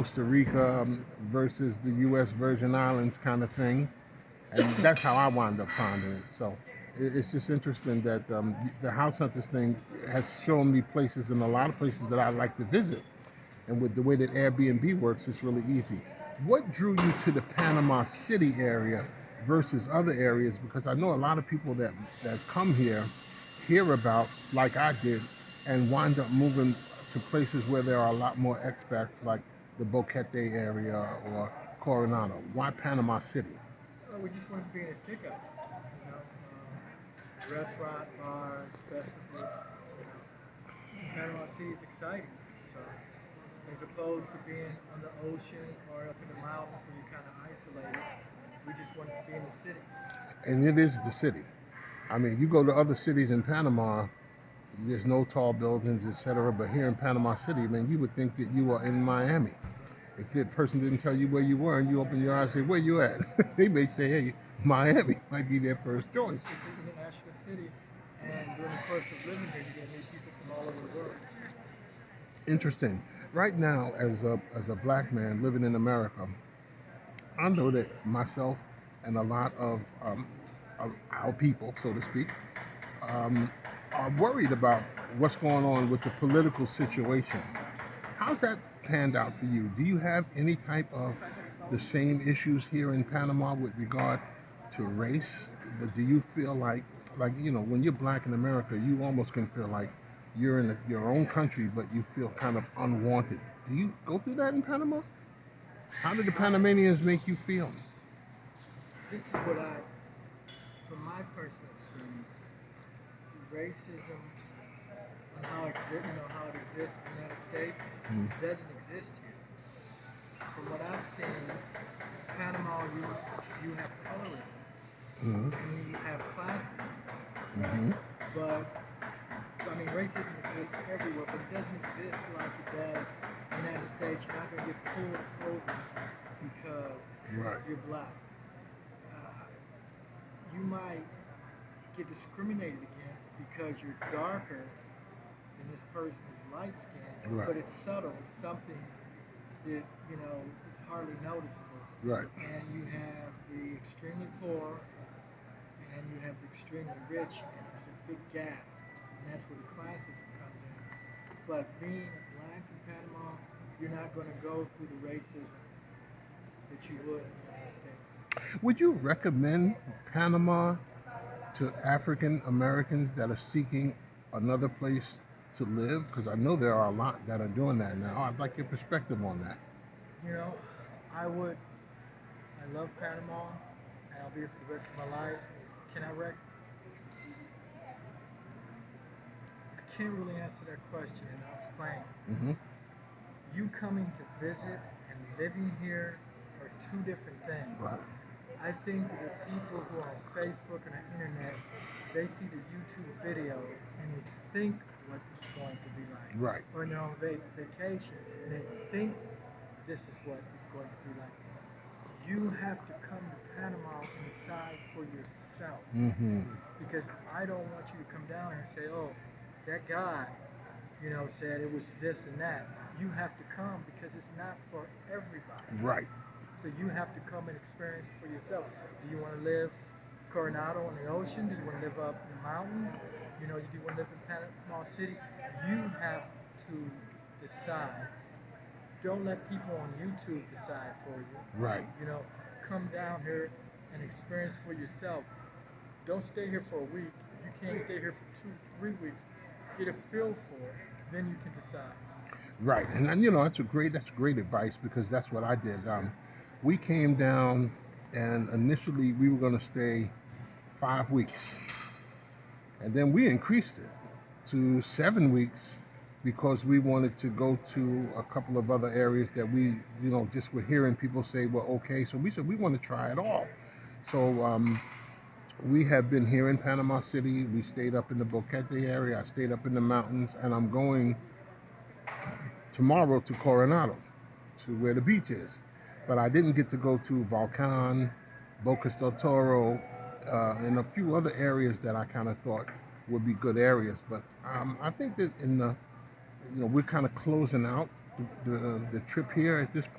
Costa Rica versus the U.S. Virgin Islands kind of thing, and that's how I wound up pondering it. So it's just interesting that the house hunters thing has shown me places and a lot of places that I like to visit. And with the way that Airbnb works, it's really easy. What drew you to the Panama City area versus other areas? Because I know a lot of people that come here hear about, like I did, and wind up moving to places where there are a lot more expats, like the Boquete area or Coronado. Why Panama City? We just wanted to be in a pickup, restaurant, bars, festivals. You know, Panama City is exciting. So as opposed to being on the ocean or up in the mountains where you're kind of isolated, we just wanted to be in the city. And it is the city. I mean, you go to other cities in Panama, there's no tall buildings, etc. But here in Panama City, man, you would think that you are in Miami. If that person didn't tell you where you were and you open your eyes and say, where you at? They may say, hey, Miami might be their first choice. It's an international city, and during the course of living here, you get meet people from all over the world. Interesting. Right now, as a black man living in America, I know that myself and a lot of our people, so to speak, um, are worried about what's going on with the political situation. How's that panned out for you? Do you have any type of the same issues here in Panama with regard to race? Do you feel like when you're black in America, you almost can feel like you're in your own country, but you feel kind of unwanted. Do you go through that in Panama? How did the I Panamanians make you feel? This is what I, from my personal experience, racism and how it exists in the United States doesn't exist here. From what I've seen, Panama, you have colorism Mm-hmm. and you have classism. Mm-hmm. But I mean, racism exists everywhere, but it doesn't exist like it does in the United States. You're not going to get pulled over because Right. you're black. Uh, you might get discriminated against because you're darker than this person who's light skinned, Right. but it's subtle. It's something that, it's hardly noticeable. Right. And you have the extremely poor and you have the extremely rich, and there's a big gap. And that's where the classism comes in. But being black in Panama, you're not going to go through the racism that you would in the United States. Would you recommend Panama to African Americans that are seeking another place to live? Because I know there are a lot that are doing that now. I'd like your perspective on that. You know, I would. I love Panama, and I'll be here for the rest of my life. Can I rec? I can't really answer that question, and I'll explain. Hmm. You coming to visit and living here are two different things. Right. I think that the people who are on Facebook and the internet, they see the YouTube videos and they think what it's going to be like. Right. Or no, they vacation and they think this is what it's going to be like. You have to come to Panama and decide for yourself. Hmm. Because I don't want you to come down here and say, oh, that guy, said it was this and that. You have to come because it's not for everybody. Right. So you have to come and experience it for yourself. Do you want to live Coronado on the ocean? Do you want to live up in the mountains? Do you want to live in Panama City? You have to decide. Don't let people on YouTube decide for you. Right. You know, come down here and experience for yourself. Don't stay here for a week. If you can't stay here for 2, 3 weeks, get a feel for it. Then you can decide. Right. And then, that's great advice because that's what I did. We came down and initially we were going to stay 5 weeks, and then we increased it to 7 weeks because we wanted to go to a couple of other areas that we, just were hearing people say were okay. So we said we want to try it all. So we have been here in Panama City. We stayed up in the Boquete area. I stayed up in the mountains, and I'm going tomorrow to Coronado, to where the beach is. But I didn't get to go to Volcan, Bocas del Toro, and a few other areas that I kind of thought would be good areas. But I think that we're kind of closing out the trip here at this